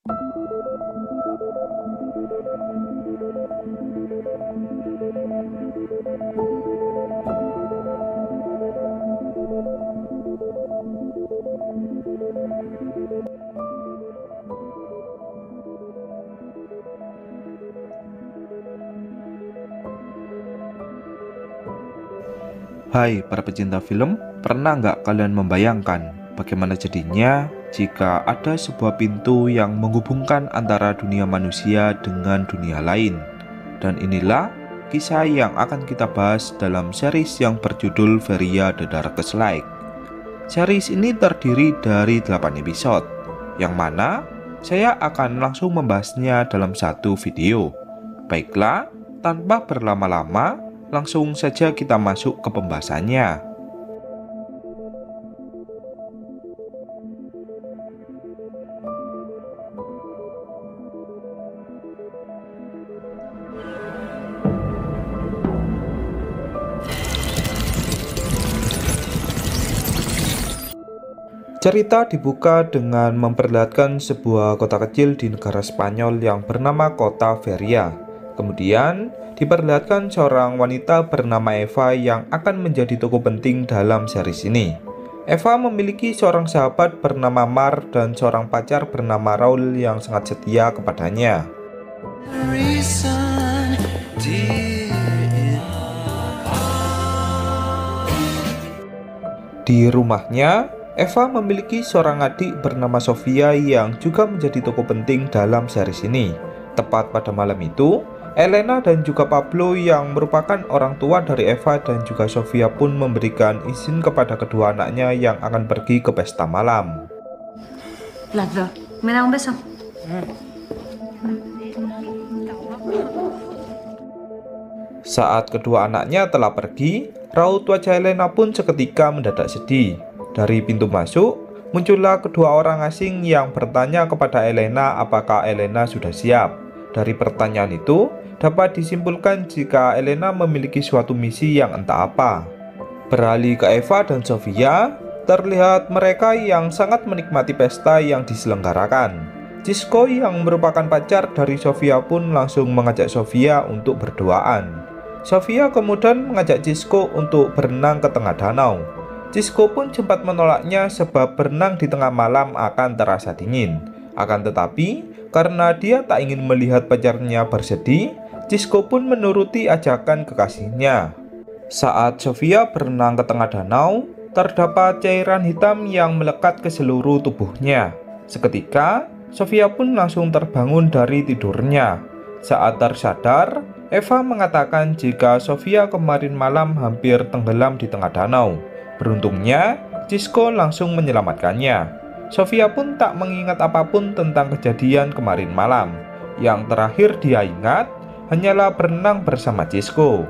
Hai para pecinta film, pernah nggak kalian membayangkan bagaimana jadinya jika ada sebuah pintu yang menghubungkan antara dunia manusia dengan dunia lain? Dan inilah kisah yang akan kita bahas dalam series yang berjudul Varia The Darkest Light. Series ini terdiri dari 8 episode, yang mana saya akan langsung membahasnya dalam satu video. Baiklah, tanpa berlama-lama, langsung saja kita masuk ke pembahasannya. Cerita dibuka dengan memperlihatkan sebuah kota kecil di negara Spanyol yang bernama Kota Varia. Kemudian diperlihatkan seorang wanita bernama Eva yang akan menjadi tokoh penting dalam series ini. Eva memiliki seorang sahabat bernama Mar dan seorang pacar bernama Raul yang sangat setia kepadanya. Di rumahnya, Eva memiliki seorang adik bernama Sofia yang juga menjadi tokoh penting dalam series ini. Tepat pada malam itu, Elena dan juga Pablo yang merupakan orang tua dari Eva dan juga Sofia pun memberikan izin kepada kedua anaknya yang akan pergi ke pesta malam. Las dos. ¿Me da un beso? Saat kedua anaknya telah pergi, raut wajah Elena pun seketika mendadak sedih. Dari pintu masuk, muncullah kedua orang asing yang bertanya kepada Elena apakah Elena sudah siap. Dari pertanyaan itu, dapat disimpulkan jika Elena memiliki suatu misi yang entah apa. Beralih ke Eva dan Sofia, terlihat mereka yang sangat menikmati pesta yang diselenggarakan. Cisco yang merupakan pacar dari Sofia pun langsung mengajak Sofia untuk berduaan. Sofia kemudian mengajak Cisco untuk berenang ke tengah danau. Cisco pun sempat menolaknya sebab berenang di tengah malam akan terasa dingin. Akan tetapi, karena dia tak ingin melihat pacarnya bersedih, Cisco pun menuruti ajakan kekasihnya. Saat Sofia berenang ke tengah danau, terdapat cairan hitam yang melekat ke seluruh tubuhnya. Seketika, Sofia pun langsung terbangun dari tidurnya. Saat tersadar, Eva mengatakan jika Sofia kemarin malam hampir tenggelam di tengah danau. Beruntungnya, Cisco langsung menyelamatkannya. Sofia pun tak mengingat apapun tentang kejadian kemarin malam. Yang terakhir dia ingat hanyalah berenang bersama Cisco.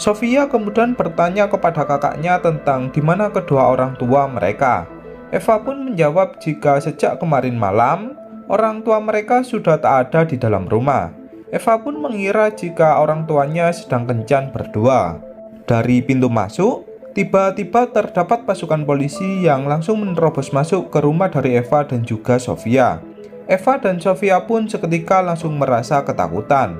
Sofia kemudian bertanya kepada kakaknya tentang di mana kedua orang tua mereka. Eva pun menjawab jika sejak kemarin malam, orang tua mereka sudah tak ada di dalam rumah. Eva pun mengira jika orang tuanya sedang kencan berdua. Dari pintu masuk, tiba-tiba terdapat pasukan polisi yang langsung menerobos masuk ke rumah dari Eva dan juga Sofia. Eva dan Sofia pun seketika langsung merasa ketakutan.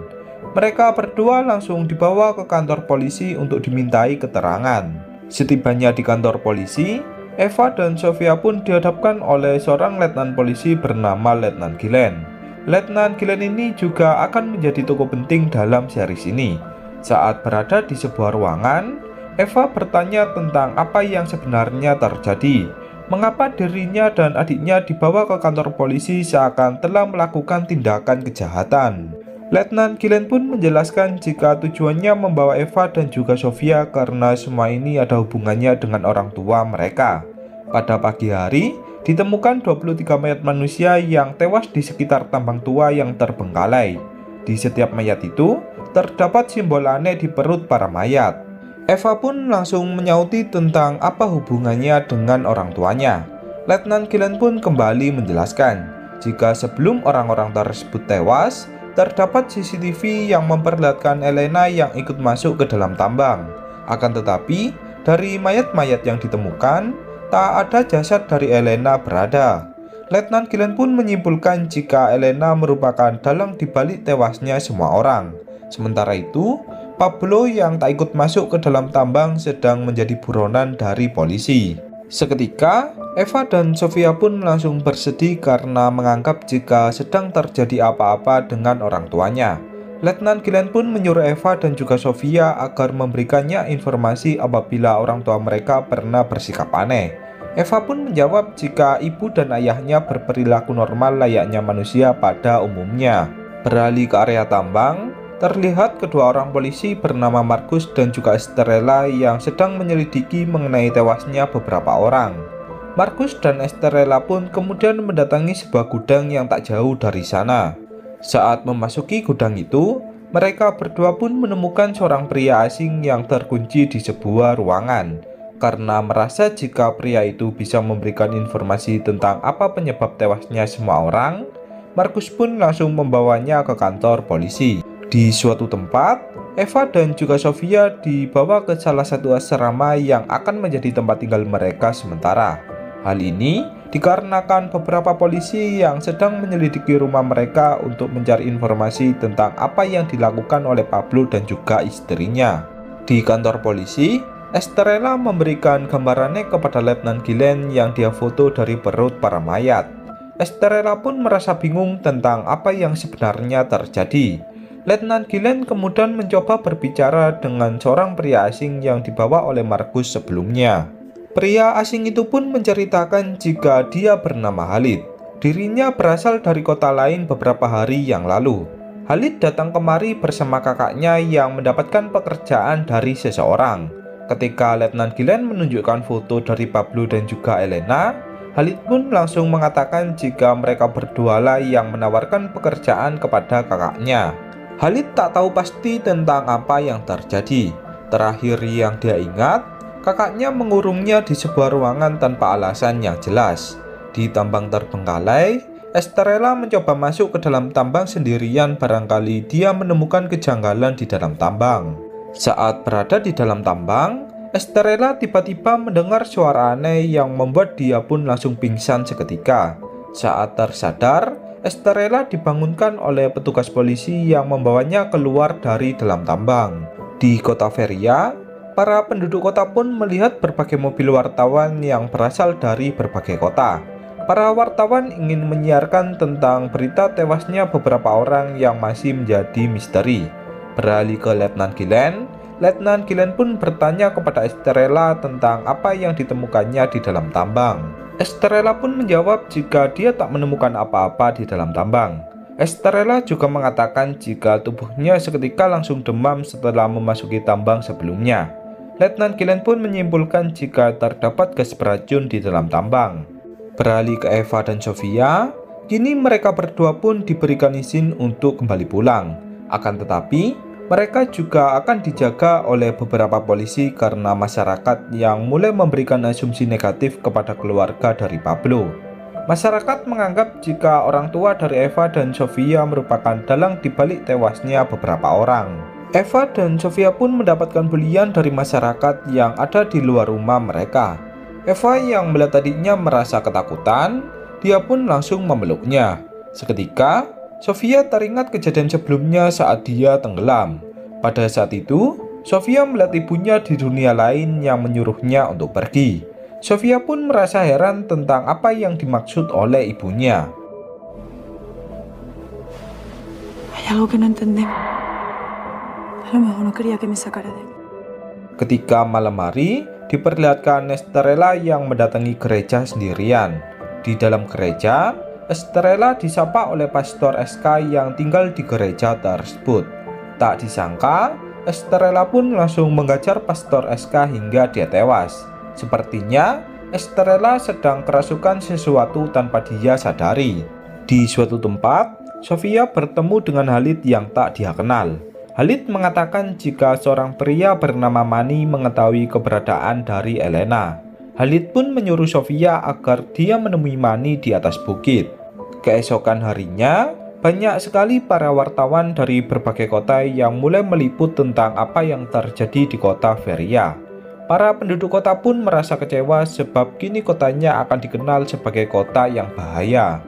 Mereka berdua langsung dibawa ke kantor polisi untuk dimintai keterangan. Setibanya di kantor polisi, Eva dan Sofia pun dihadapkan oleh seorang letnan polisi bernama Letnan Gillen. Letnan Gillen ini juga akan menjadi tokoh penting dalam series ini. Saat berada di sebuah ruangan, Eva bertanya tentang apa yang sebenarnya terjadi. Mengapa dirinya dan adiknya dibawa ke kantor polisi seakan telah melakukan tindakan kejahatan. Letnan Gillen pun menjelaskan jika tujuannya membawa Eva dan juga Sofia karena semua ini ada hubungannya dengan orang tua mereka. Pada pagi hari, ditemukan 23 mayat manusia yang tewas di sekitar tambang tua yang terbengkalai. Di setiap mayat itu, terdapat simbol aneh di perut para mayat. Eva pun langsung menyauti tentang apa hubungannya dengan orang tuanya. Letnan Gillen pun kembali menjelaskan, jika sebelum orang-orang tersebut tewas, terdapat CCTV yang memperlihatkan Elena yang ikut masuk ke dalam tambang. Akan tetapi, dari mayat-mayat yang ditemukan, tak ada jasad dari Elena berada. Letnan Gilen pun menyimpulkan jika Elena merupakan dalang dibalik tewasnya semua orang. Sementara itu, Pablo yang tak ikut masuk ke dalam tambang sedang menjadi buronan dari polisi. Seketika, Eva dan Sofia pun langsung bersedih karena menganggap jika sedang terjadi apa-apa dengan orang tuanya. Letnan Gilen pun menyuruh Eva dan juga Sofia agar memberikannya informasi apabila orang tua mereka pernah bersikap aneh. Eva pun menjawab jika ibu dan ayahnya berperilaku normal layaknya manusia pada umumnya. Beralih ke area tambang, terlihat kedua orang polisi bernama Markus dan juga Estrella yang sedang menyelidiki mengenai tewasnya beberapa orang. Markus dan Estrella pun kemudian mendatangi sebuah gudang yang tak jauh dari sana. Saat memasuki gudang itu, mereka berdua pun menemukan seorang pria asing yang terkunci di sebuah ruangan. Karena merasa jika pria itu bisa memberikan informasi tentang apa penyebab tewasnya semua orang, Markus pun langsung membawanya ke kantor polisi. Di suatu tempat, Eva dan juga Sofia dibawa ke salah satu asrama yang akan menjadi tempat tinggal mereka sementara. Hal ini dikarenakan beberapa polisi yang sedang menyelidiki rumah mereka untuk mencari informasi tentang apa yang dilakukan oleh Pablo dan juga istrinya. Di kantor polisi, Estrella memberikan gambarannya kepada Letnan Gilen yang dia foto dari perut para mayat. Estrella pun merasa bingung tentang apa yang sebenarnya terjadi. Letnan Gilen kemudian mencoba berbicara dengan seorang pria asing yang dibawa oleh Markus sebelumnya. Pria asing itu pun menceritakan jika dia bernama Halid. Dirinya berasal dari kota lain beberapa hari yang lalu. Halid datang kemari bersama kakaknya yang mendapatkan pekerjaan dari seseorang. Ketika Letnan Gilen menunjukkan foto dari Pablo dan juga Elena, Halid pun langsung mengatakan jika mereka berdua lah yang menawarkan pekerjaan kepada kakaknya. Halid tak tahu pasti tentang apa yang terjadi. Terakhir yang dia ingat, kakaknya mengurungnya di sebuah ruangan tanpa alasan yang jelas. Di tambang terbengkalai, Estrella mencoba masuk ke dalam tambang sendirian, barangkali dia menemukan kejanggalan di dalam tambang. Saat berada di dalam tambang, Estrella tiba-tiba mendengar suara aneh yang membuat dia pun langsung pingsan seketika. Saat tersadar, Estrella dibangunkan oleh petugas polisi yang membawanya keluar dari dalam tambang. Di kota Feria, para penduduk kota pun melihat berbagai mobil wartawan yang berasal dari berbagai kota. Para wartawan ingin menyiarkan tentang berita tewasnya beberapa orang yang masih menjadi misteri. Beralih ke Letnan Gilen pun bertanya kepada Estrella tentang apa yang ditemukannya di dalam tambang. Estrella pun menjawab jika dia tak menemukan apa-apa di dalam tambang. Estrella juga mengatakan jika tubuhnya seketika langsung demam setelah memasuki tambang sebelumnya. Letnan Gilen pun menyimpulkan jika terdapat gas beracun di dalam tambang. Beralih ke Eva dan Sofia, kini mereka berdua pun diberikan izin untuk kembali pulang. Akan tetapi, mereka juga akan dijaga oleh beberapa polisi karena masyarakat yang mulai memberikan asumsi negatif kepada keluarga dari Pablo. Masyarakat menganggap jika orang tua dari Eva dan Sofia merupakan dalang dibalik tewasnya beberapa orang. Eva dan Sofia pun mendapatkan bulian dari masyarakat yang ada di luar rumah mereka. Eva yang melihat adiknya merasa ketakutan, dia pun langsung memeluknya. Seketika, Sofia teringat kejadian sebelumnya saat dia tenggelam. Pada saat itu, Sofia melihat ibunya di dunia lain yang menyuruhnya untuk pergi. Sofia pun merasa heran tentang apa yang dimaksud oleh ibunya. Hay algo que no entendemos. A lo mejor no quería que me sacara de él. Ketika malam hari, diperlihatkan Estrella yang mendatangi gereja sendirian. Di dalam gereja, Estrella disapa oleh Pastor SK yang tinggal di gereja tersebut. Tak disangka, Estrella pun langsung mengajar Pastor SK hingga dia tewas. Sepertinya, Estrella sedang kerasukan sesuatu tanpa dia sadari. Di suatu tempat, Sofia bertemu dengan Halid yang tak dia kenal. Halid mengatakan jika seorang pria bernama Mani mengetahui keberadaan dari Elena. Halid pun menyuruh Sofia agar dia menemui Mani di atas bukit. Keesokan harinya, banyak sekali para wartawan dari berbagai kota yang mulai meliput tentang apa yang terjadi di kota Feria. Para penduduk kota pun merasa kecewa sebab kini kotanya akan dikenal sebagai kota yang bahaya.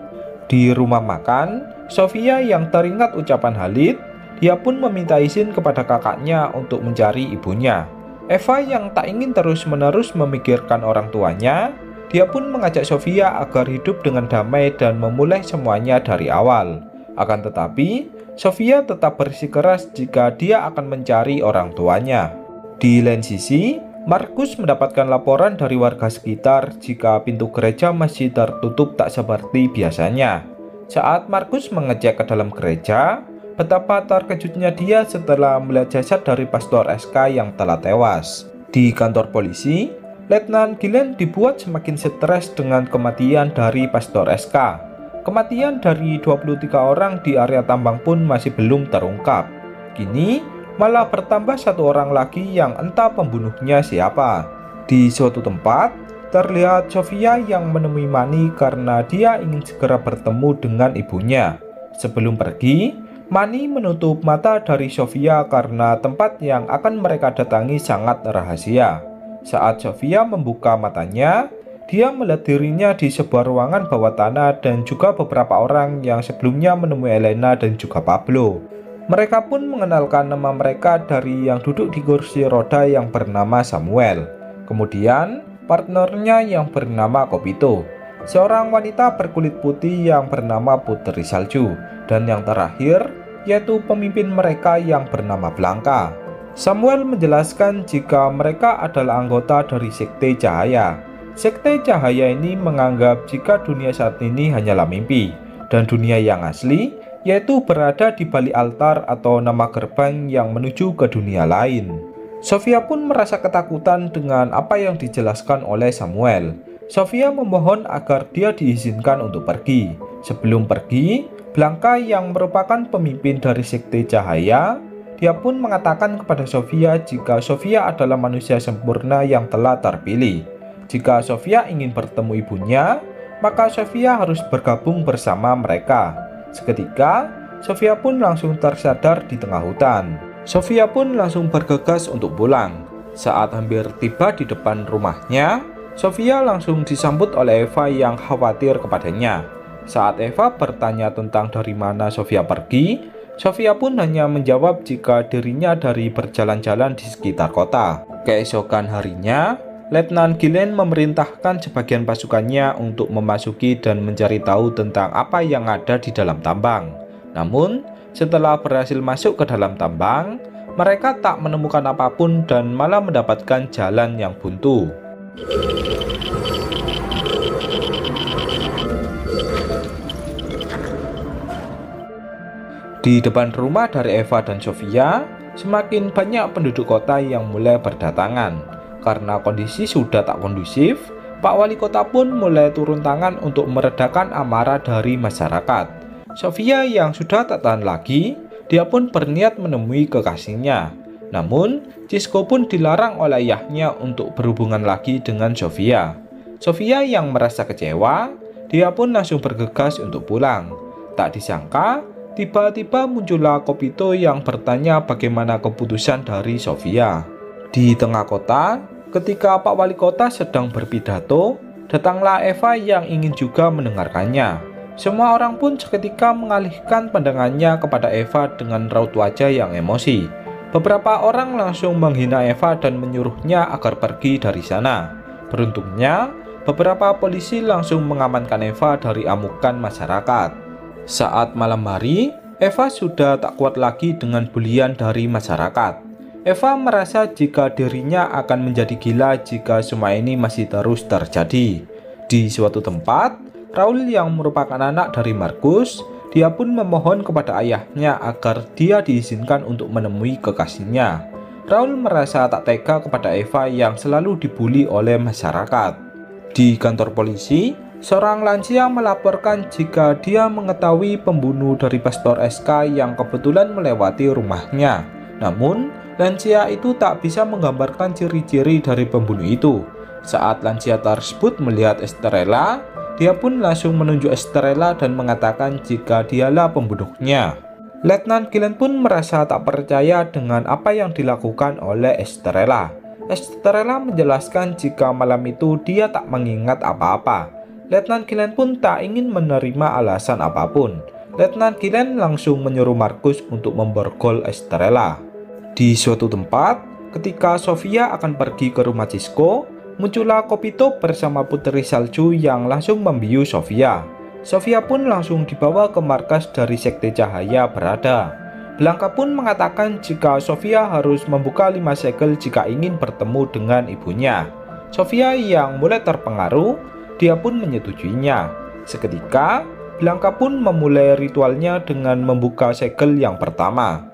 Di rumah makan, Sofia yang teringat ucapan Khalid, dia pun meminta izin kepada kakaknya untuk mencari ibunya. Eva yang tak ingin terus-menerus memikirkan orang tuanya, dia pun mengajak Sofia agar hidup dengan damai dan memulai semuanya dari awal. Akan tetapi, Sofia tetap bersikeras jika dia akan mencari orang tuanya. Di lain sisi, Markus mendapatkan laporan dari warga sekitar jika pintu gereja masih tertutup tak seperti biasanya. Saat Markus mengecek ke dalam gereja, betapa terkejutnya dia setelah melihat jasad dari Pastor SK yang telah tewas. Di kantor polisi, Letnan Gillen dibuat semakin stres dengan kematian dari Pastor SK. Kematian dari 23 orang di area tambang pun masih belum terungkap. Kini, malah bertambah satu orang lagi yang entah pembunuhnya siapa. Di suatu tempat, terlihat Sofia yang menemui Mani karena dia ingin segera bertemu dengan ibunya. Sebelum pergi, Mani menutup mata dari Sofia karena tempat yang akan mereka datangi sangat rahasia. Saat Sofia membuka matanya, dia melihat dirinya di sebuah ruangan bawah tanah dan juga beberapa orang yang sebelumnya menemui Elena dan juga Pablo. Mereka pun mengenalkan nama mereka dari yang duduk di kursi roda yang bernama Samuel. Kemudian, partnernya yang bernama Kopito, seorang wanita berkulit putih yang bernama Putri Salju, dan yang terakhir, yaitu pemimpin mereka yang bernama Blanka. Samuel menjelaskan jika mereka adalah anggota dari Sekte Cahaya. Sekte Cahaya ini menganggap jika dunia saat ini hanyalah mimpi, dan dunia yang asli yaitu berada di balik altar atau nama gerbang yang menuju ke dunia lain. Sofia pun merasa ketakutan dengan apa yang dijelaskan oleh Samuel. Sofia memohon agar dia diizinkan untuk pergi. Sebelum pergi, Blanka yang merupakan pemimpin dari Sekte Cahaya, dia pun mengatakan kepada Sofia jika Sofia adalah manusia sempurna yang telah terpilih. Jika Sofia ingin bertemu ibunya, maka Sofia harus bergabung bersama mereka. Seketika, Sofia pun langsung tersadar di tengah hutan. Sofia pun langsung bergegas untuk pulang. Saat hampir tiba di depan rumahnya, Sofia langsung disambut oleh Eva yang khawatir kepadanya. Saat Eva bertanya tentang dari mana Sofia pergi, Sofia pun hanya menjawab jika dirinya dari berjalan-jalan di sekitar kota. Keesokan harinya, Letnan Gillen memerintahkan sebagian pasukannya untuk memasuki dan mencari tahu tentang apa yang ada di dalam tambang. Namun, setelah berhasil masuk ke dalam tambang, mereka tak menemukan apapun dan malah mendapatkan jalan yang buntu. Di depan rumah dari Eva dan Sofia, semakin banyak penduduk kota yang mulai berdatangan. Karena kondisi sudah tak kondusif, Pak Wali Kota pun mulai turun tangan untuk meredakan amarah dari masyarakat. Sofia yang sudah tak tahan lagi, dia pun berniat menemui kekasihnya. Namun, Cisco pun dilarang oleh ayahnya untuk berhubungan lagi dengan Sofia. Sofia yang merasa kecewa, dia pun langsung bergegas untuk pulang. Tak disangka, tiba-tiba muncullah Kopito yang bertanya bagaimana keputusan dari Sofia. Di tengah kota, ketika Pak Wali Kota sedang berpidato, datanglah Eva yang ingin juga mendengarkannya. Semua orang pun seketika mengalihkan pandangannya kepada Eva dengan raut wajah yang emosi. Beberapa orang langsung menghina Eva dan menyuruhnya agar pergi dari sana. Beruntungnya, beberapa polisi langsung mengamankan Eva dari amukan masyarakat. Saat malam hari, Eva sudah tak kuat lagi dengan bulian dari masyarakat. Eva merasa jika dirinya akan menjadi gila jika semua ini masih terus terjadi. Di suatu tempat, Raul yang merupakan anak dari Markus, dia pun memohon kepada ayahnya agar dia diizinkan untuk menemui kekasihnya. Raul merasa tak tega kepada Eva yang selalu dibully oleh masyarakat. Di kantor polisi, seorang lansia melaporkan jika dia mengetahui pembunuh dari Pastor SK yang kebetulan melewati rumahnya. Namun, lansia itu tak bisa menggambarkan ciri-ciri dari pembunuh itu. Saat lansia tersebut melihat Estrella, dia pun langsung menunjuk Estrella dan mengatakan jika dialah pembunuhnya. Letnan Gillen pun merasa tak percaya dengan apa yang dilakukan oleh Estrella. Estrella menjelaskan jika malam itu dia tak mengingat apa-apa. Letnan Gilen pun tak ingin menerima alasan apapun. Letnan Gilen langsung menyuruh Markus untuk memborgol Estrella. Di suatu tempat, ketika Sofia akan pergi ke rumah Cisco, muncullah Kopito bersama Putri Salju yang langsung membius Sofia. Sofia pun langsung dibawa ke markas dari Sekte Cahaya berada. Blanka pun mengatakan jika Sofia harus membuka 5 segel jika ingin bertemu dengan ibunya. Sofia yang mulai terpengaruh, dia pun menyetujuinya. Seketika, Blanka pun memulai ritualnya dengan membuka segel yang pertama.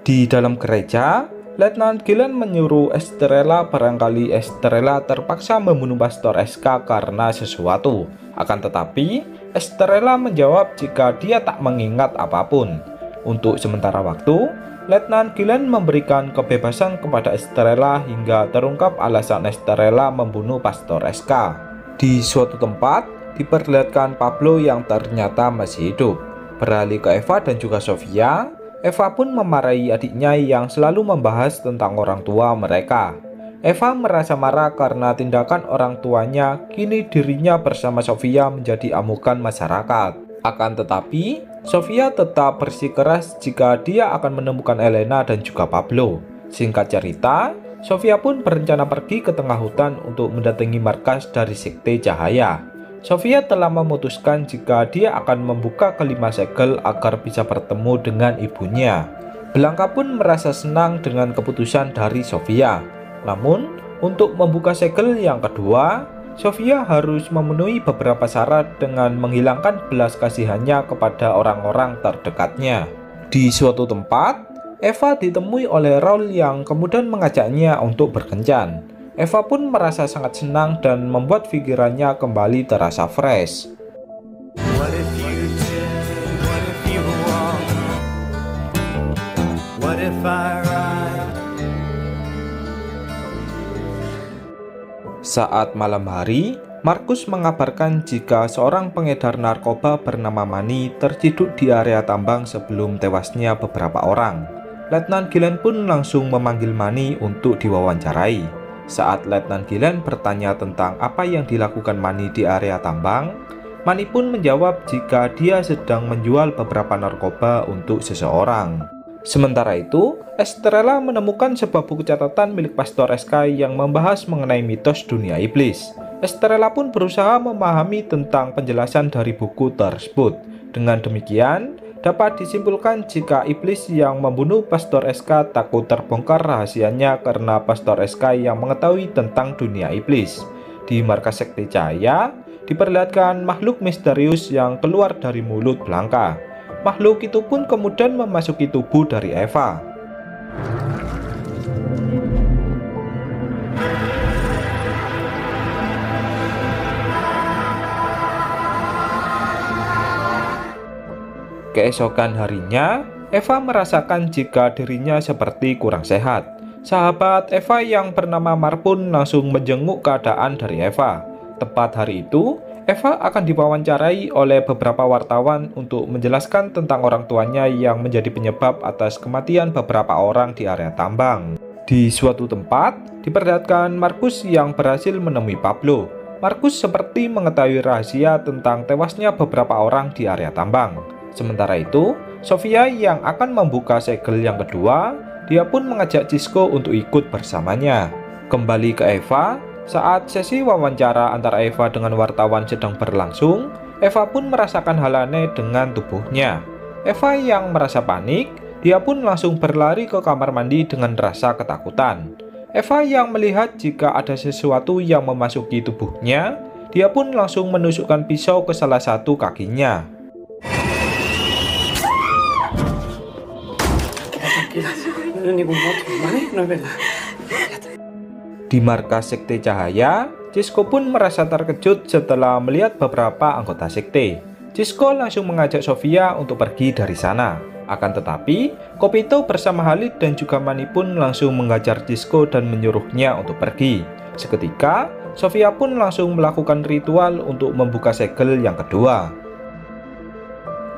Di dalam gereja, Letnan Gilen menyuruh Estrella barangkali Estrella terpaksa membunuh Pastor SK karena sesuatu. Akan tetapi, Estrella menjawab jika dia tak mengingat apapun. Untuk sementara waktu, Letnan Gilen memberikan kebebasan kepada Estrella hingga terungkap alasan Estrella membunuh Pastor SK. Di suatu tempat, diperlihatkan Pablo yang ternyata masih hidup. Beralih ke Eva dan juga Sofia, Eva pun memarahi adiknya yang selalu membahas tentang orang tua mereka. Eva merasa marah karena tindakan orang tuanya, kini dirinya bersama Sofia menjadi amukan masyarakat. Akan tetapi, Sofia tetap bersikeras jika dia akan menemukan Elena dan juga Pablo. Singkat cerita, Sofia pun berencana pergi ke tengah hutan untuk mendatangi markas dari Sekte Cahaya. Sofia telah memutuskan jika dia akan membuka kelima segel agar bisa bertemu dengan ibunya. Blanka pun merasa senang dengan keputusan dari Sofia. Namun, untuk membuka segel yang kedua, Sofia harus memenuhi beberapa syarat dengan menghilangkan belas kasihannya kepada orang-orang terdekatnya. Di suatu tempat, Eva ditemui oleh Raul yang kemudian mengajaknya untuk berkencan. Eva pun merasa sangat senang dan membuat pikirannya kembali terasa fresh. What if you did? What if you were wrong? What if I right? Saat malam hari, Markus mengabarkan jika seorang pengedar narkoba bernama Mani terciduk di area tambang sebelum tewasnya beberapa orang. Letnan Gilen pun langsung memanggil Mani untuk diwawancarai. Saat Letnan Gilen bertanya tentang apa yang dilakukan Mani di area tambang, Mani pun menjawab jika dia sedang menjual beberapa narkoba untuk seseorang. Sementara itu, Estrella menemukan sebuah buku catatan milik Pastor SK yang membahas mengenai mitos dunia iblis. Estrella pun berusaha memahami tentang penjelasan dari buku tersebut. Dengan demikian, dapat disimpulkan jika iblis yang membunuh Pastor SK takut terbongkar rahasianya karena Pastor SK yang mengetahui tentang dunia iblis. Di markas Sekte Cahaya, diperlihatkan makhluk misterius yang keluar dari mulut Blanka. Makhluk itu pun kemudian memasuki tubuh dari Eva. Keesokan harinya, Eva merasakan jika dirinya seperti kurang sehat. Sahabat Eva yang bernama Mar pun langsung menjenguk keadaan dari Eva. Tepat hari itu, Eva akan diwawancarai oleh beberapa wartawan untuk menjelaskan tentang orang tuanya yang menjadi penyebab atas kematian beberapa orang di area tambang. Di suatu tempat, diperlihatkan Markus yang berhasil menemui Pablo. Markus seperti mengetahui rahasia tentang tewasnya beberapa orang di area tambang. Sementara itu, Sofia yang akan membuka segel yang kedua, dia pun mengajak Cisco untuk ikut bersamanya. Kembali ke Eva, saat sesi wawancara antara Eva dengan wartawan sedang berlangsung, Eva pun merasakan hal aneh dengan tubuhnya. Eva yang merasa panik, dia pun langsung berlari ke kamar mandi dengan rasa ketakutan. Eva yang melihat jika ada sesuatu yang memasuki tubuhnya, dia pun langsung menusukkan pisau ke salah satu kakinya. Di markas Sekte Cahaya, Cisco pun merasa terkejut setelah melihat beberapa anggota sekte. Cisco langsung mengajak Sofia untuk pergi dari sana. Akan tetapi, Kopito bersama Halid dan juga Mani pun langsung mengajar Cisco dan menyuruhnya untuk pergi. Seketika, Sofia pun langsung melakukan ritual untuk membuka segel yang kedua.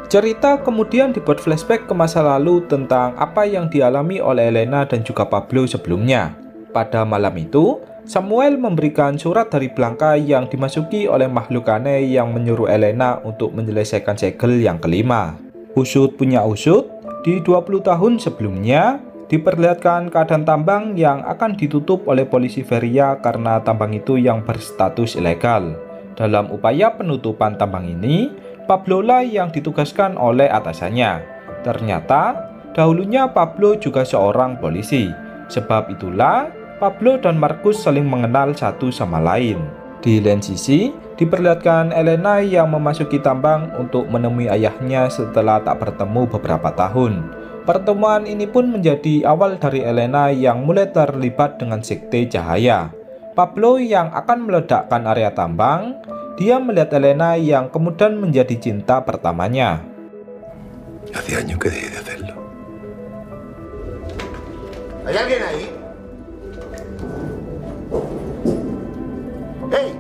Cerita kemudian dibuat flashback ke masa lalu tentang apa yang dialami oleh Elena dan juga Pablo sebelumnya. Pada malam itu, Samuel memberikan surat dari Blanca yang dimasuki oleh makhluk aneh yang menyuruh Elena untuk menyelesaikan segel yang kelima. Usut punya usut, di 20 tahun sebelumnya, diperlihatkan keadaan tambang yang akan ditutup oleh polisi Feria karena tambang itu yang berstatus ilegal. Dalam upaya penutupan tambang ini, Pablo lah yang ditugaskan oleh atasannya. Ternyata, dahulunya Pablo juga seorang polisi. Sebab itulah, Pablo dan Marcus saling mengenal satu sama lain. Di lain sisi, diperlihatkan Elena yang memasuki tambang untuk menemui ayahnya setelah tak bertemu beberapa tahun. Pertemuan ini pun menjadi awal dari Elena yang mulai terlibat dengan sekte cahaya. Pablo yang akan meledakkan area tambang, dia melihat Elena yang kemudian menjadi cinta pertamanya. Hace años que dejé de hacerlo. ¿Hay alguien ahí? ¡Hey!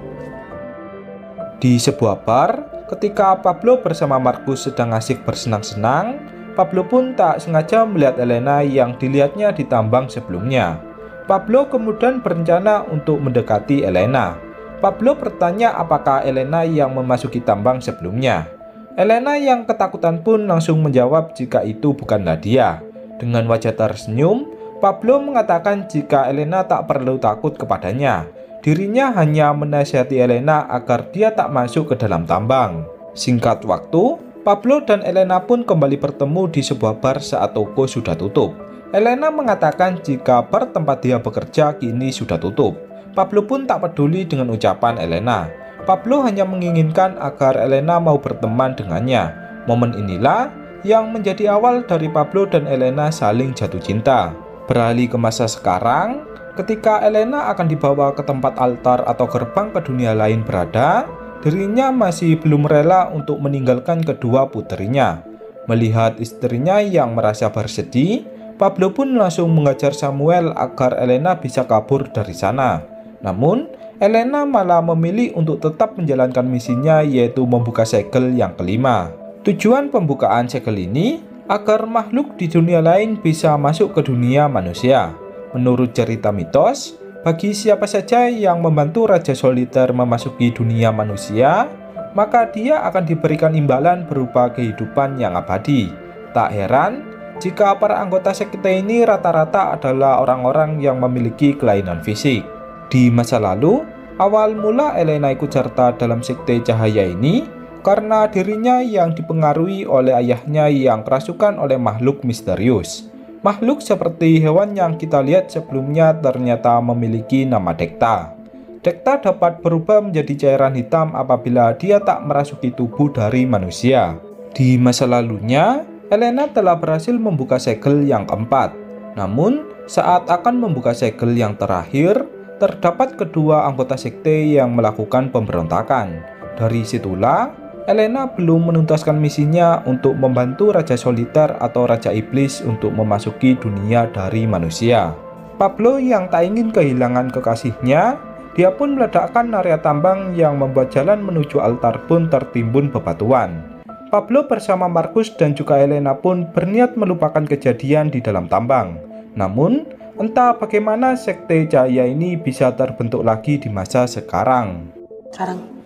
Di sebuah bar, ketika Pablo bersama Marcus sedang asik bersenang-senang, Pablo pun tak sengaja melihat Elena yang dilihatnya di tambang sebelumnya. Pablo kemudian berencana untuk mendekati Elena. Pablo bertanya apakah Elena yang memasuki tambang sebelumnya. Elena yang ketakutan pun langsung menjawab jika itu bukanlah dia. Dengan wajah tersenyum, Pablo mengatakan jika Elena tak perlu takut kepadanya. Dirinya hanya menasihati Elena agar dia tak masuk ke dalam tambang. Singkat waktu, Pablo dan Elena pun kembali bertemu di sebuah bar saat toko sudah tutup. Elena mengatakan jika bar tempat dia bekerja kini sudah tutup. Pablo pun tak peduli dengan ucapan Elena. Pablo hanya menginginkan agar Elena mau berteman dengannya. Momen inilah yang menjadi awal dari Pablo dan Elena saling jatuh cinta. Beralih ke masa sekarang, ketika Elena akan dibawa ke tempat altar atau gerbang ke dunia lain berada, dirinya masih belum rela untuk meninggalkan kedua puterinya. Melihat istrinya yang merasa bersedih, Pablo pun langsung mengajar Samuel agar Elena bisa kabur dari sana. Namun, Elena malah memilih untuk tetap menjalankan misinya, yaitu membuka segel yang kelima. Tujuan pembukaan segel ini agar makhluk di dunia lain bisa masuk ke dunia manusia. Menurut cerita mitos, bagi siapa saja yang membantu Raja Soliter memasuki dunia manusia, maka dia akan diberikan imbalan berupa kehidupan yang abadi. Tak heran jika para anggota sekte ini rata-rata adalah orang-orang yang memiliki kelainan fisik. Di masa lalu, awal mula Elena ikut serta dalam sekte cahaya ini karena dirinya yang dipengaruhi oleh ayahnya yang kerasukan oleh makhluk misterius. Makhluk seperti hewan yang kita lihat sebelumnya ternyata memiliki nama Dekta. Dekta dapat berubah menjadi cairan hitam apabila dia tak merasuki tubuh dari manusia. Di masa lalunya, Elena telah berhasil membuka segel yang keempat. Namun, saat akan membuka segel yang terakhir, terdapat kedua anggota sekte yang melakukan pemberontakan. Dari situlah, Elena belum menuntaskan misinya untuk membantu Raja Soliter atau Raja Iblis untuk memasuki dunia dari manusia. Pablo yang tak ingin kehilangan kekasihnya, dia pun meledakkan area tambang yang membuat jalan menuju altar pun tertimbun bebatuan. Pablo bersama Marcus dan juga Elena pun berniat melupakan kejadian di dalam tambang. Namun, entah bagaimana sekte cahaya ini bisa terbentuk lagi di masa sekarang. Sekarang,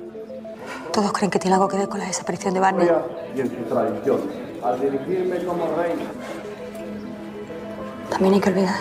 todos creen que tiene algo que ver con la desaparición de Barney. Y en su tradición, al dirigirme como reina. También hay que olvidar.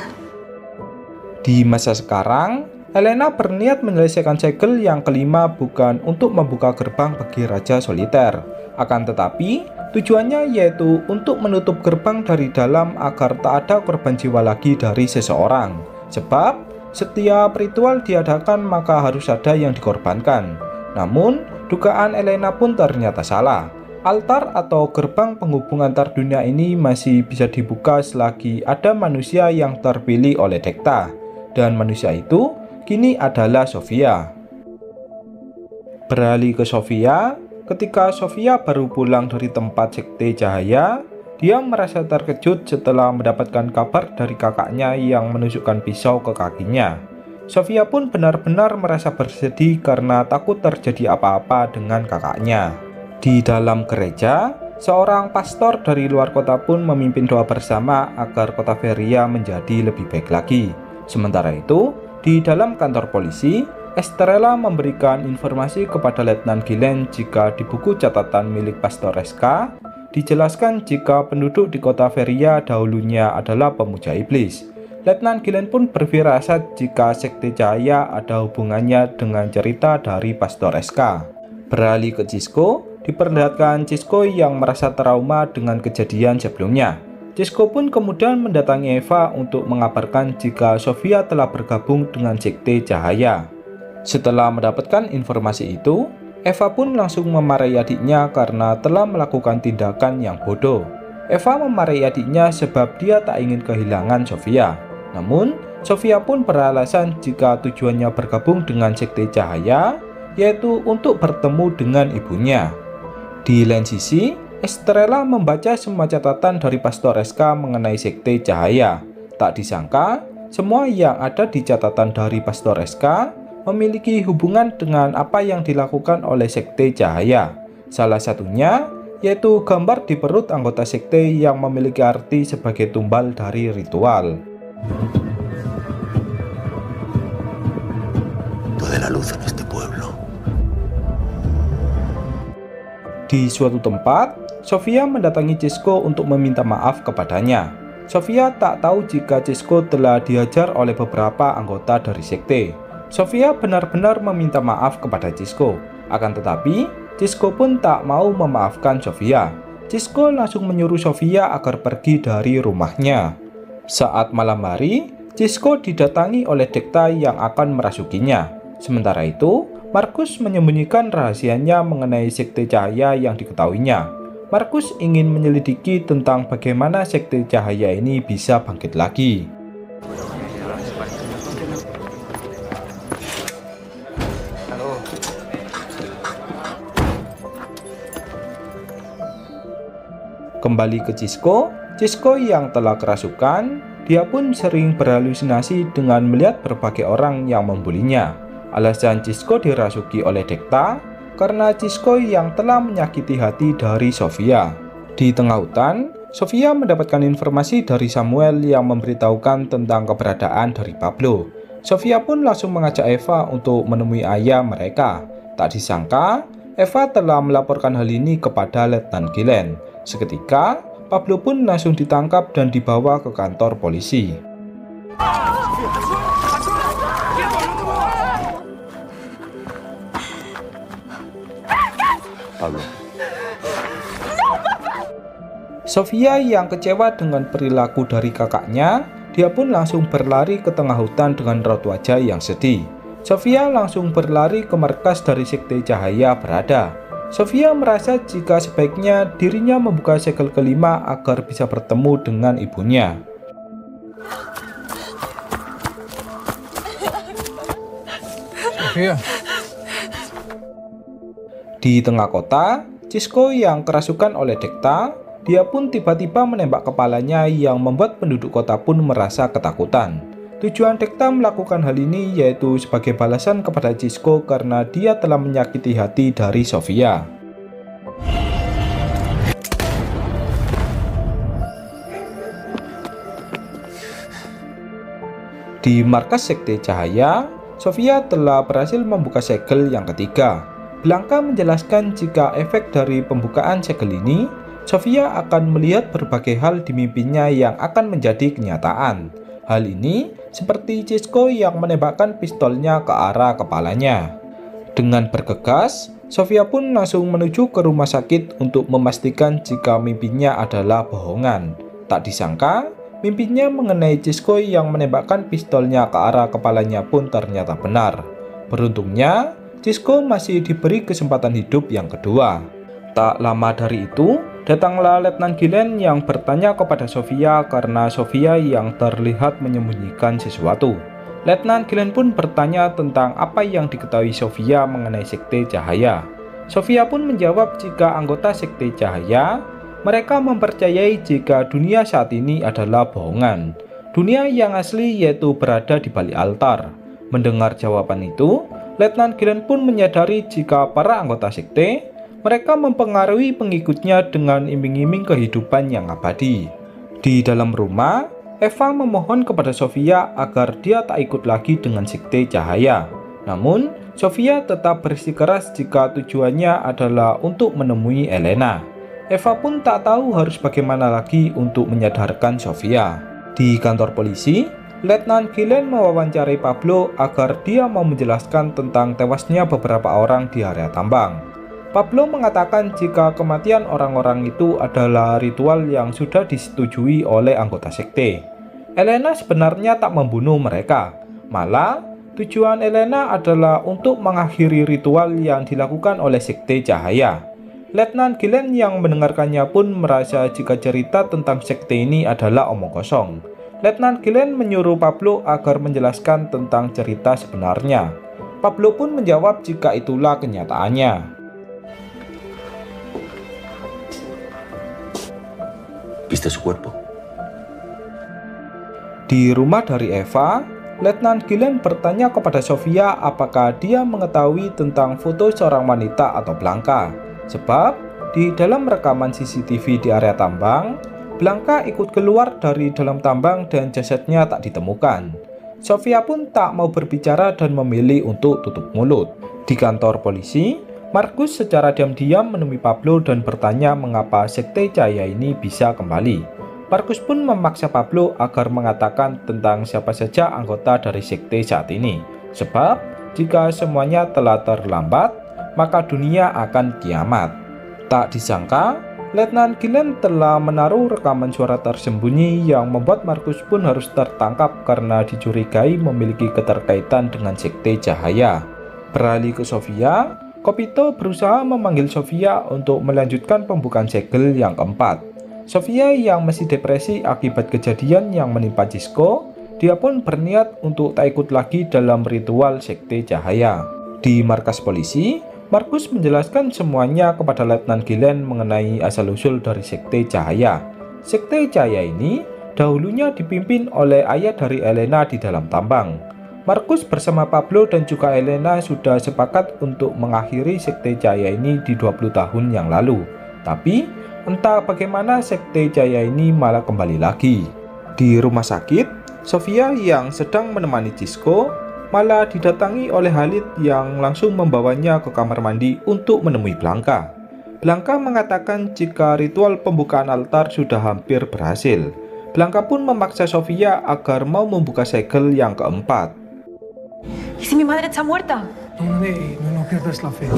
Di masa sekarang, Elena berniat menyelesaikan segel yang kelima bukan untuk membuka gerbang bagi Raja Soliter. Akan tetapi, tujuannya yaitu untuk menutup gerbang dari dalam agar tak ada korban jiwa lagi dari seseorang. Sebab, setiap ritual diadakan maka harus ada yang dikorbankan. Namun, dugaan Elena pun ternyata salah. Altar atau gerbang penghubung antar dunia ini masih bisa dibuka selagi ada manusia yang terpilih oleh Dekta. Dan manusia itu kini adalah Sofia. Beralih ke Sofia, ketika Sofia baru pulang dari tempat sekte cahaya, Dia merasa terkejut setelah mendapatkan kabar dari kakaknya yang menunjukkan pisau ke kakinya. Sofia pun benar-benar merasa bersedih karena takut terjadi apa-apa dengan kakaknya. Di dalam gereja, seorang pastor dari luar kota pun memimpin doa bersama agar kota Feria menjadi lebih baik lagi. Sementara itu, di dalam kantor polisi, Estrella memberikan informasi kepada Letnan Gilen jika di buku catatan milik Pastor SK dijelaskan jika penduduk di kota Feria dahulunya adalah pemuja iblis. Letnan Gilen pun berfirasat jika sekte Cahaya ada hubungannya dengan cerita dari Pastor SK. Beralih ke Cisco, diperlihatkan Cisco yang merasa trauma dengan kejadian sebelumnya. Cisco pun kemudian mendatangi Eva untuk mengabarkan jika Sofia telah bergabung dengan sekte Cahaya. Setelah mendapatkan informasi itu, Eva pun langsung memarahi adiknya karena telah melakukan tindakan yang bodoh. Eva memarahi adiknya sebab dia tak ingin kehilangan Sofia. Namun, Sofia pun beralasan jika tujuannya bergabung dengan sekte Cahaya, yaitu untuk bertemu dengan ibunya. Di lain sisi, Estrella membaca semua catatan dari Pastor SK mengenai sekte Cahaya. Tak disangka, semua yang ada di catatan dari Pastor SK memiliki hubungan dengan apa yang dilakukan oleh sekte Cahaya. Salah satunya yaitu gambar di perut anggota sekte yang memiliki arti sebagai tumbal dari ritual. Toda la luz en este pueblo. Di suatu tempat, Sofia mendatangi Cisco untuk meminta maaf kepadanya. Sofia tak tahu jika Cisco telah dihajar oleh beberapa anggota dari sekte. Sofia benar-benar meminta maaf kepada Cisco. Akan tetapi, Cisco pun tak mau memaafkan Sofia. Cisco langsung menyuruh Sofia agar pergi dari rumahnya. Saat malam hari, Cisco didatangi oleh Dekta yang akan merasukinya. Sementara itu, Markus menyembunyikan rahasianya mengenai sekte Cahaya yang diketahuinya. Markus ingin menyelidiki tentang bagaimana sekte Cahaya ini bisa bangkit lagi. Kembali ke Cisco yang telah kerasukan, dia pun sering berhalusinasi dengan melihat berbagai orang yang membulinya. Alasan Cisco dirasuki oleh Dekta karena Cisco yang telah menyakiti hati dari Sofia. Di tengah hutan, Sofia mendapatkan informasi dari Samuel yang memberitahukan tentang keberadaan dari Pablo. Sofia pun langsung mengajak Eva untuk menemui ayah mereka. Tak disangka, Eva telah melaporkan hal ini kepada Letnan Gilen. Seketika, Pablo pun langsung ditangkap dan dibawa ke kantor polisi. Pablo. Sofia yang kecewa dengan perilaku dari kakaknya, dia pun langsung berlari ke tengah hutan dengan raut wajah yang sedih. Sofia langsung berlari ke markas dari sekte Cahaya berada. Sofia merasa jika sebaiknya dirinya membuka segel kelima agar bisa bertemu dengan ibunya. Sofia. Di tengah kota, Cisco yang kerasukan oleh Dekta, dia pun tiba-tiba menembak kepalanya yang membuat penduduk kota pun merasa ketakutan. Tujuan Dekta melakukan hal ini yaitu sebagai balasan kepada Cisco karena dia telah menyakiti hati dari Sofia. Di markas sekte Cahaya, Sofia telah berhasil membuka segel yang ketiga. Blanca menjelaskan jika efek dari pembukaan segel ini, Sofia akan melihat berbagai hal di mimpinya yang akan menjadi kenyataan. Hal ini seperti Cisco yang menembakkan pistolnya ke arah kepalanya. Dengan bergegas, Sofia pun langsung menuju ke rumah sakit untuk memastikan jika mimpinya adalah bohongan. Tak disangka, mimpinya mengenai Cisco yang menembakkan pistolnya ke arah kepalanya pun ternyata benar. Beruntungnya, Cisco masih diberi kesempatan hidup yang kedua. Tak lama dari itu, datanglah Letnan Gilen yang bertanya kepada Sofia karena Sofia yang terlihat menyembunyikan sesuatu. Letnan Gilen pun bertanya tentang apa yang diketahui Sofia mengenai sekte Cahaya. Sofia pun menjawab jika anggota sekte Cahaya Mereka mempercayai jika dunia saat ini adalah bohongan. Dunia yang asli yaitu berada di balik altar. Mendengar jawaban itu, Letnan Gilen pun menyadari jika para anggota sekte mereka mempengaruhi pengikutnya dengan iming-iming kehidupan yang abadi. Di dalam rumah, Eva memohon kepada Sofia agar dia tak ikut lagi dengan sekte cahaya. Namun, Sofia tetap bersikeras jika tujuannya adalah untuk menemui Elena. Eva pun tak tahu harus bagaimana lagi untuk menyadarkan Sofia. Di kantor polisi, Letnan Gilen mewawancarai Pablo agar dia mau menjelaskan tentang tewasnya beberapa orang di area tambang. Pablo mengatakan jika kematian orang-orang itu adalah ritual yang sudah disetujui oleh anggota sekte. Elena sebenarnya tak membunuh mereka, malah tujuan Elena adalah untuk mengakhiri ritual yang dilakukan oleh sekte cahaya. Letnan Gilen yang mendengarkannya pun merasa jika cerita tentang sekte ini adalah omong kosong. Letnan Gilen menyuruh Pablo agar menjelaskan tentang cerita sebenarnya. Pablo pun menjawab jika itulah kenyataannya. ¿Viste su cuerpo? Di rumah dari Eva, Letnan Gilen bertanya kepada Sofia apakah dia mengetahui tentang foto seorang wanita atau Blanca. Sebab di dalam rekaman CCTV di area tambang, Blanca ikut keluar dari dalam tambang dan jasadnya tak ditemukan. Sofia pun tak mau berbicara dan memilih untuk tutup mulut. Di kantor polisi, Markus secara diam-diam menemui Pablo dan bertanya mengapa sekte cahaya ini bisa kembali. Markus pun memaksa Pablo agar mengatakan tentang siapa saja anggota dari sekte saat ini. Sebab jika semuanya telah terlambat, maka dunia akan kiamat. Tak disangka, Letnan Gilen telah menaruh rekaman suara tersembunyi yang membuat Markus pun harus tertangkap karena dicurigai memiliki keterkaitan dengan sekte cahaya. Beralih ke Sofia, Kopito berusaha memanggil Sofia untuk melanjutkan pembukaan segel yang keempat. Sofia yang masih depresi akibat kejadian yang menimpa Cisco, dia pun berniat untuk tak ikut lagi dalam ritual sekte cahaya. Di markas polisi, Markus menjelaskan semuanya kepada Letnan Gilen mengenai asal-usul dari sekte cahaya. Sekte cahaya ini dahulunya dipimpin oleh ayah dari Elena di dalam tambang. Markus bersama Pablo dan juga Elena sudah sepakat untuk mengakhiri sekte cahaya ini di 20 tahun yang lalu. Tapi, entah bagaimana sekte cahaya ini malah kembali lagi. Di rumah sakit, Sofia yang sedang menemani Cisco malah didatangi oleh Khalid yang langsung membawanya ke kamar mandi untuk menemui Blanca. Blanca mengatakan jika ritual pembukaan altar sudah hampir berhasil. Blanca pun memaksa Sofia agar mau membuka segel yang keempat. ¿Y si mi madre está muerta? No pierdas la fe.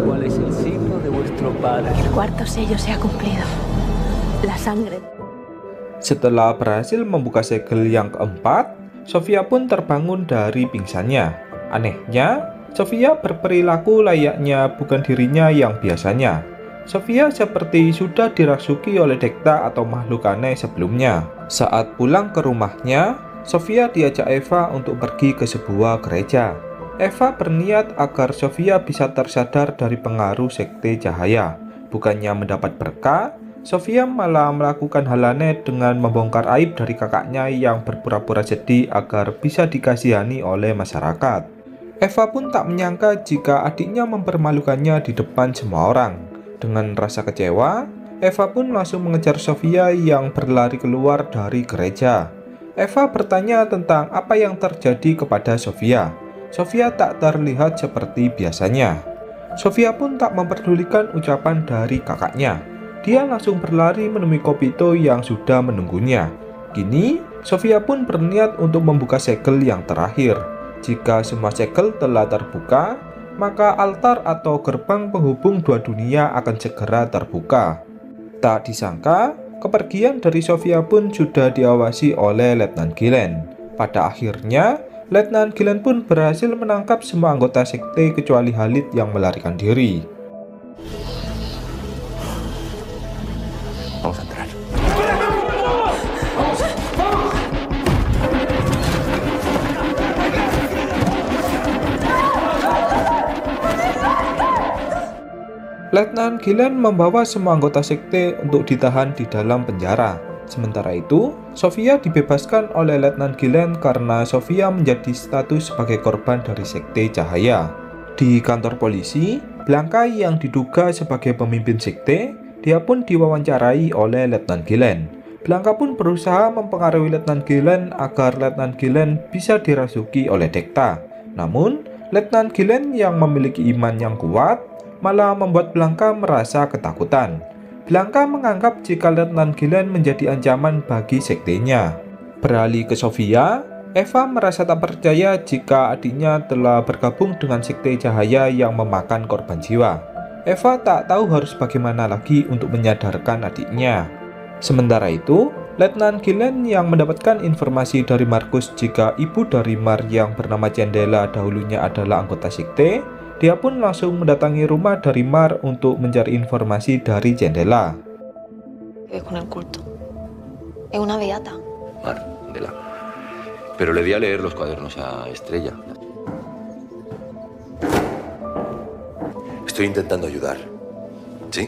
¿Cuál es el signo de vuestro padre? El cuarto sello se ha cumplido. La sangre. Setelah berhasil membuka segel yang keempat, Sofia pun terbangun dari pingsannya. Anehnya, Sofia berperilaku layaknya bukan dirinya yang biasanya. Sofia seperti sudah dirasuki oleh Dekta atau makhluk aneh sebelumnya. Saat pulang ke rumahnya, Sofia diajak Eva untuk pergi ke sebuah gereja. Eva berniat agar Sofia bisa tersadar dari pengaruh sekte cahaya. Bukannya mendapat berkah, Sofia malah melakukan hal aneh dengan membongkar aib dari kakaknya yang berpura-pura sedih agar bisa dikasihani oleh masyarakat. Eva pun tak menyangka jika adiknya mempermalukannya di depan semua orang. Dengan rasa kecewa, Eva pun langsung mengejar Sofia yang berlari keluar dari gereja. Eva bertanya tentang apa yang terjadi kepada Sofia. Sofia tak terlihat seperti biasanya. Sofia pun tak memperdulikan ucapan dari kakaknya. Dia langsung berlari menemui Kopito yang sudah menunggunya. Kini, Sofia pun berniat untuk membuka segel yang terakhir. Jika semua segel telah terbuka, maka altar atau gerbang penghubung dua dunia akan segera terbuka. Tak disangka, kepergian dari Sofia pun sudah diawasi oleh Letnan Gilen. Pada akhirnya, Letnan Gilen pun berhasil menangkap semua anggota sekte kecuali Khalid yang melarikan diri. Vamos a entrar. Letnan Gilen membawa semua anggota sekte untuk ditahan di dalam penjara. Sementara itu, Sofia dibebaskan oleh Letnan Gilen karena Sofia menjadi status sebagai korban dari sekte Cahaya. Di kantor polisi, Blanka yang diduga sebagai pemimpin sekte, dia pun diwawancarai oleh Letnan Gilen. Blanka pun berusaha mempengaruhi Letnan Gilen agar Letnan Gilen bisa dirasuki oleh Dekta. Namun, Letnan Gilen yang memiliki iman yang kuat malah membuat Blanka merasa ketakutan. Blanka menganggap jika Letnan Gilen menjadi ancaman bagi sektenya. Beralih ke Sofia, Eva merasa tak percaya jika adiknya telah bergabung dengan sekte Cahaya yang memakan korban jiwa. Eva tak tahu harus bagaimana lagi untuk menyadarkan adiknya. Sementara itu, Letnan Gilen yang mendapatkan informasi dari Markus jika ibu dari Mar yang bernama Candela dahulunya adalah anggota sekte, dia pun langsung mendatangi rumah dari Mar untuk mencari informasi dari Candela. Con el culto. Es una beata. Mar, Candela. Pero le di a leer los cuadernos a Estrella. Estoy intentando ayudar. ¿Sí?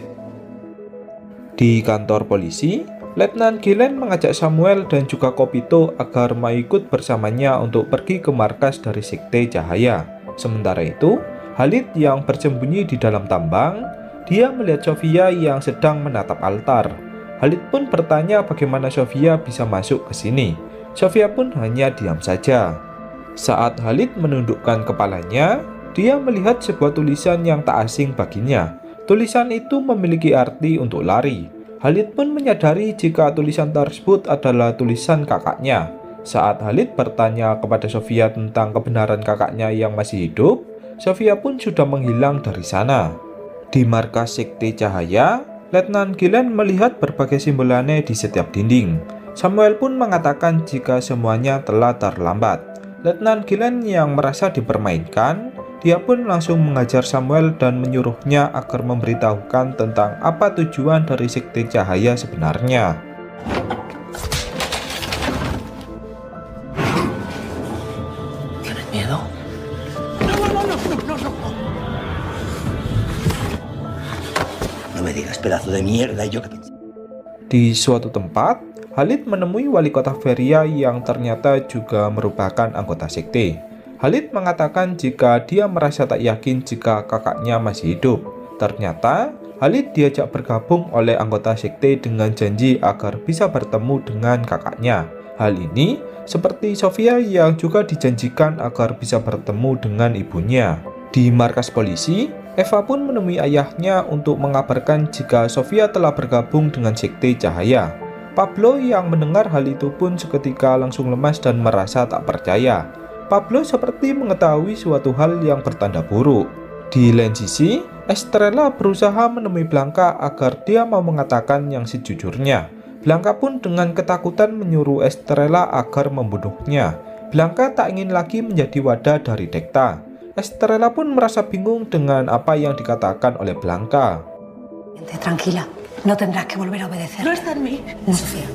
Di kantor polisi, Letnan Gilen mengajak Samuel dan juga Kopito agar mau ikut bersamanya untuk pergi ke markas dari sekte Cahaya. Sementara itu, Khalid yang bersembunyi di dalam tambang, dia melihat Sofia yang sedang menatap altar. Khalid pun bertanya bagaimana Sofia bisa masuk ke sini. Sofia pun hanya diam saja. Saat Khalid menundukkan kepalanya, dia melihat sebuah tulisan yang tak asing baginya. Tulisan itu memiliki arti untuk lari. Khalid pun menyadari jika tulisan tersebut adalah tulisan kakaknya. Saat Khalid bertanya kepada Sofia tentang kebenaran kakaknya yang masih hidup, Sofia pun sudah menghilang dari sana. Di markas sekte Cahaya, Letnan Gilen melihat berbagai simbol aneh di setiap dinding. Samuel pun mengatakan jika semuanya telah terlambat. Letnan Gilen yang merasa dipermainkan, dia pun langsung mengajar Samuel dan menyuruhnya agar memberitahukan tentang apa tujuan dari sekte Cahaya sebenarnya. ¿Tienes miedo? No me digas pedazo de mierda y yo que pensé. Di suatu tempat, Khalid menemui wali kota Feria yang ternyata juga merupakan anggota sekte. Khalid mengatakan jika dia merasa tak yakin jika kakaknya masih hidup. Ternyata, Khalid diajak bergabung oleh anggota sekte dengan janji agar bisa bertemu dengan kakaknya. Hal ini seperti Sofia yang juga dijanjikan agar bisa bertemu dengan ibunya. Di markas polisi, Eva pun menemui ayahnya untuk mengabarkan jika Sofia telah bergabung dengan sekte Cahaya. Pablo yang mendengar hal itu pun seketika langsung lemas dan merasa tak percaya. Pablo seperti mengetahui suatu hal yang bertanda buruk. Di lain sisi, Estrella berusaha menemui Blanka agar dia mau mengatakan yang sejujurnya. Blanka pun dengan ketakutan menyuruh Estrella agar membunuhnya. Blanka tak ingin lagi menjadi wadah dari Dekta. Estrella pun merasa bingung dengan apa yang dikatakan oleh Blanka. Tranquila, no tendrás que volver a obedecer. No está en mí. No, Sofía.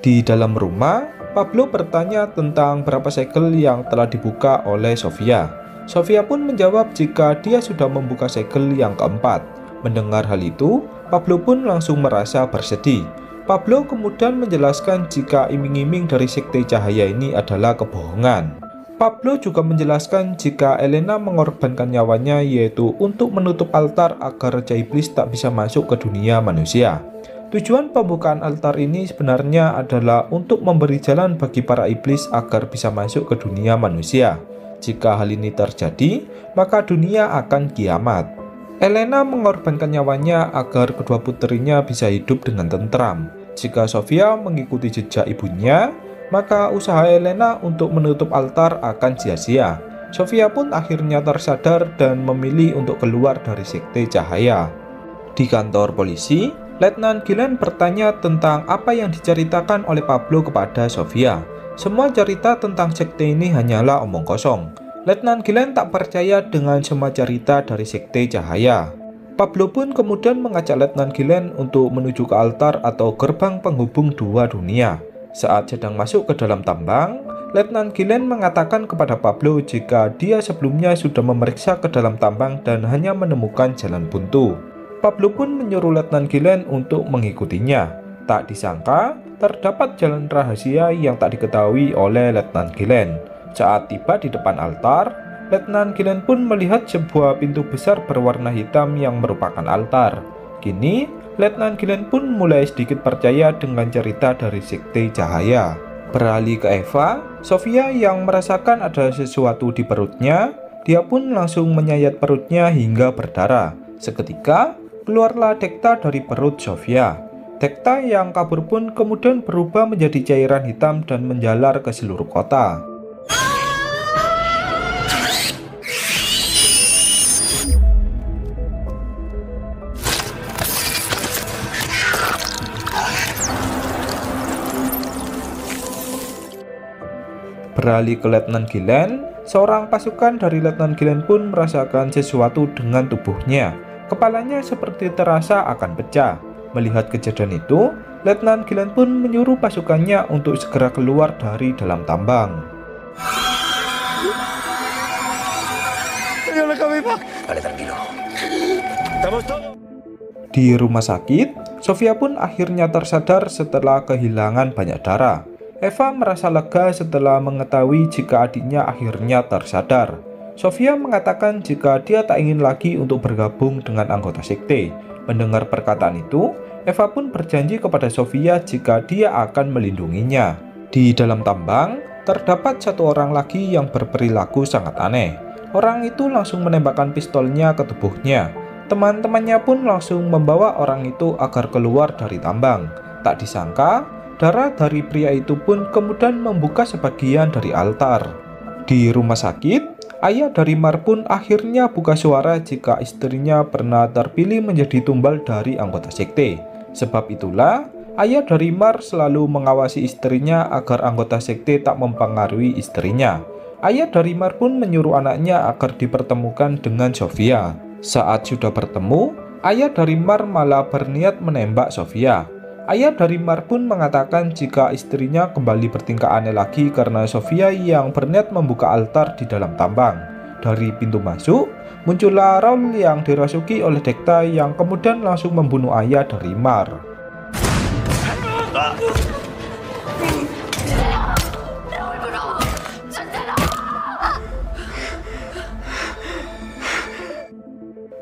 Di dalam rumah, Pablo bertanya tentang berapa segel yang telah dibuka oleh Sofia. Sofia pun menjawab jika dia sudah membuka segel yang keempat. Mendengar hal itu, Pablo pun langsung merasa bersedih. Pablo kemudian menjelaskan jika iming-iming dari sekte Cahaya ini adalah kebohongan. Pablo juga menjelaskan jika Elena mengorbankan nyawanya yaitu untuk menutup altar agar Raja Iblis tak bisa masuk ke dunia manusia. Tujuan pembukaan altar ini sebenarnya adalah untuk memberi jalan bagi para iblis agar bisa masuk ke dunia manusia. Jika hal ini terjadi, maka dunia akan kiamat. Elena mengorbankan nyawanya agar kedua putrinya bisa hidup dengan tentram. Jika Sofia mengikuti jejak ibunya, maka usaha Elena untuk menutup altar akan sia-sia. Sofia pun akhirnya tersadar dan memilih untuk keluar dari sekte Cahaya. Di kantor polisi, Letnan Gilen bertanya tentang apa yang diceritakan oleh Pablo kepada Sofia. Semua cerita tentang sekte ini hanyalah omong kosong. Letnan Gilen tak percaya dengan semua cerita dari sekte Cahaya. Pablo pun kemudian mengajak Letnan Gilen untuk menuju ke altar atau gerbang penghubung dua dunia. Saat sedang masuk ke dalam tambang, Letnan Gilen mengatakan kepada Pablo jika dia sebelumnya sudah memeriksa ke dalam tambang dan hanya menemukan jalan buntu. Pablo pun menyuruh Letnan Gilen untuk mengikutinya. Tak disangka, terdapat jalan rahasia yang tak diketahui oleh Letnan Gilen. Saat tiba di depan altar, Letnan Gilen pun melihat sebuah pintu besar berwarna hitam yang merupakan altar. Kini, Letnan Gilen pun mulai sedikit percaya dengan cerita dari Sekte Cahaya. Beralih ke Eva, Sofia yang merasakan ada sesuatu di perutnya, dia pun langsung menyayat perutnya hingga berdarah. Seketika, keluarlah Dekta dari perut Sofia. Dekta yang kabur pun kemudian berubah menjadi cairan hitam dan menjalar ke seluruh kota. Beralih ke Letnan Gilen, seorang pasukan dari Letnan Gilen pun merasakan sesuatu dengan tubuhnya. Kepalanya seperti terasa akan pecah. Melihat kejadian itu, Letnan Gilen pun menyuruh pasukannya untuk segera keluar dari dalam tambang. Vale, tranquilo. Di rumah sakit, Sofia pun akhirnya tersadar setelah kehilangan banyak darah. Eva merasa lega setelah mengetahui jika adiknya akhirnya tersadar. Sofia mengatakan jika dia tak ingin lagi untuk bergabung dengan anggota sekte. Mendengar perkataan itu, Eva pun berjanji kepada Sofia jika dia akan melindunginya. Di dalam tambang, terdapat satu orang lagi yang berperilaku sangat aneh. Orang itu langsung menembakkan pistolnya ke tubuhnya. Teman-temannya pun langsung membawa orang itu agar keluar dari tambang. Tak disangka, darah dari pria itu pun kemudian membuka sebagian dari altar. Di rumah sakit, ayah dari Mar pun akhirnya buka suara jika istrinya pernah terpilih menjadi tumbal dari anggota sekte. Sebab itulah, ayah dari Mar selalu mengawasi istrinya agar anggota sekte tak mempengaruhi istrinya. Ayah dari Mar pun menyuruh anaknya agar dipertemukan dengan Sofia. Saat sudah bertemu, ayah dari Mar malah berniat menembak Sofia. Ayah dari Mar pun mengatakan jika istrinya kembali bertingkah aneh lagi karena Sofia yang berniat membuka altar di dalam tambang. Dari pintu masuk, muncullah Raul yang dirasuki oleh Dekta yang kemudian langsung membunuh ayah dari Mar.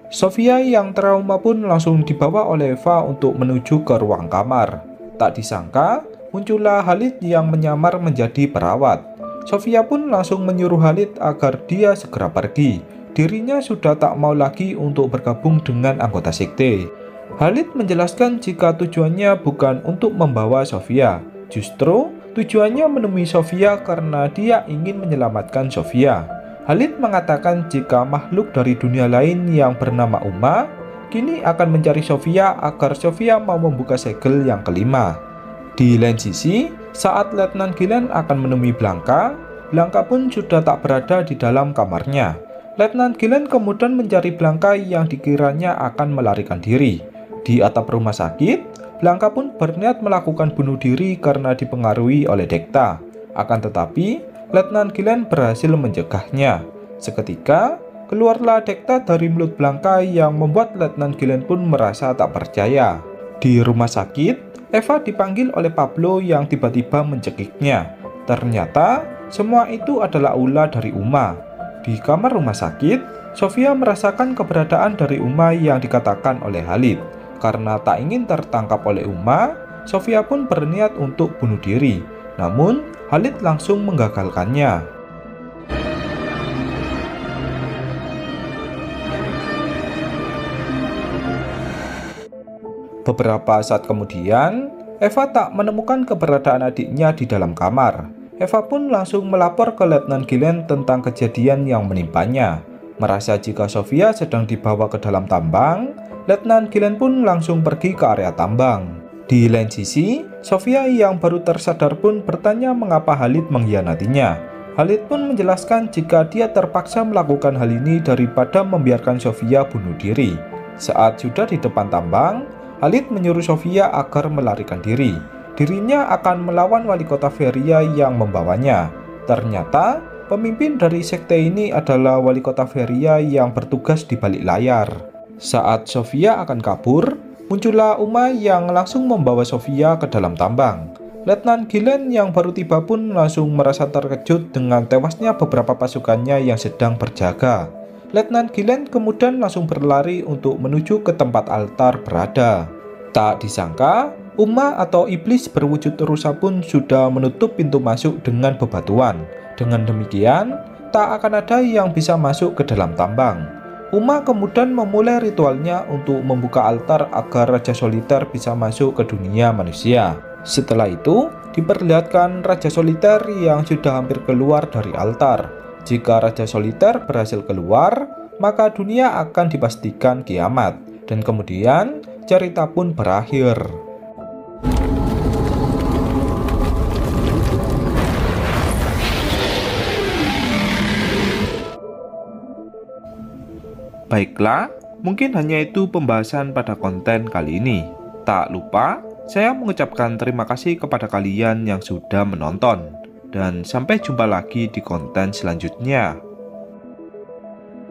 Sofia yang trauma pun langsung dibawa oleh Eva untuk menuju ke ruang kamar. Tak disangka, muncullah Khalid yang menyamar menjadi perawat. Sofia pun langsung menyuruh Khalid agar dia segera pergi. Dirinya sudah tak mau lagi untuk bergabung dengan anggota sekte. Khalid menjelaskan jika tujuannya bukan untuk membawa Sofia. Justru, tujuannya menemui Sofia karena dia ingin menyelamatkan Sofia. Khalid mengatakan jika makhluk dari dunia lain yang bernama Uma kini akan mencari Sofia agar Sofia mau membuka segel yang kelima. Di lain sisi, saat Letnan Gilen akan menemui Blanka, Blanka pun sudah tak berada di dalam kamarnya. Letnan Gilen kemudian mencari Blanka yang dikiranya akan melarikan diri. Di atap rumah sakit, Blanka pun berniat melakukan bunuh diri karena dipengaruhi oleh Dekta. Akan tetapi, Letnan Gilen berhasil mencegahnya. Seketika, keluarlah Dekta dari mulut Blanka yang membuat Letnan Gilen pun merasa tak percaya. Di rumah sakit, Eva dipanggil oleh Pablo yang tiba-tiba mencekiknya. Ternyata, semua itu adalah ulah dari Uma. Di kamar rumah sakit, Sofia merasakan keberadaan dari Uma yang dikatakan oleh Khalid. Karena tak ingin tertangkap oleh Uma, Sofia pun berniat untuk bunuh diri. Namun, Khalid langsung menggagalkannya. Beberapa saat kemudian, Eva tak menemukan keberadaan adiknya di dalam kamar. Eva pun langsung melapor ke Letnan Gilen tentang kejadian yang menimpanya. Merasa jika Sofia sedang dibawa ke dalam tambang, Letnan Gilen pun langsung pergi ke area tambang. Di lain sisi, Sofia yang baru tersadar pun bertanya mengapa Khalid mengkhianatinya. Khalid pun menjelaskan jika dia terpaksa melakukan hal ini daripada membiarkan Sofia bunuh diri. Saat sudah di depan tambang, Khalid menyuruh Sofia agar melarikan diri. Dirinya akan melawan wali kota Feria yang membawanya. Ternyata, pemimpin dari sekte ini adalah wali kota Feria yang bertugas di balik layar. Saat Sofia akan kabur, muncullah Uma yang langsung membawa Sofia ke dalam tambang. Letnan Gilen yang baru tiba pun langsung merasa terkejut dengan tewasnya beberapa pasukannya yang sedang berjaga. Letnan Gilen kemudian langsung berlari untuk menuju ke tempat altar berada. Tak disangka, Uma atau iblis berwujud rusa pun sudah menutup pintu masuk dengan bebatuan. Dengan demikian, tak akan ada yang bisa masuk ke dalam tambang. Uma kemudian memulai ritualnya untuk membuka altar agar Raja Soliter bisa masuk ke dunia manusia. Setelah itu, diperlihatkan Raja Soliter yang sudah hampir keluar dari altar. Jika Raja Soliter berhasil keluar, maka dunia akan dipastikan kiamat. Dan kemudian, cerita pun berakhir. Baiklah, mungkin hanya itu pembahasan pada konten kali ini. Tak lupa, saya mengucapkan terima kasih kepada kalian yang sudah menonton. Dan sampai jumpa lagi di konten selanjutnya.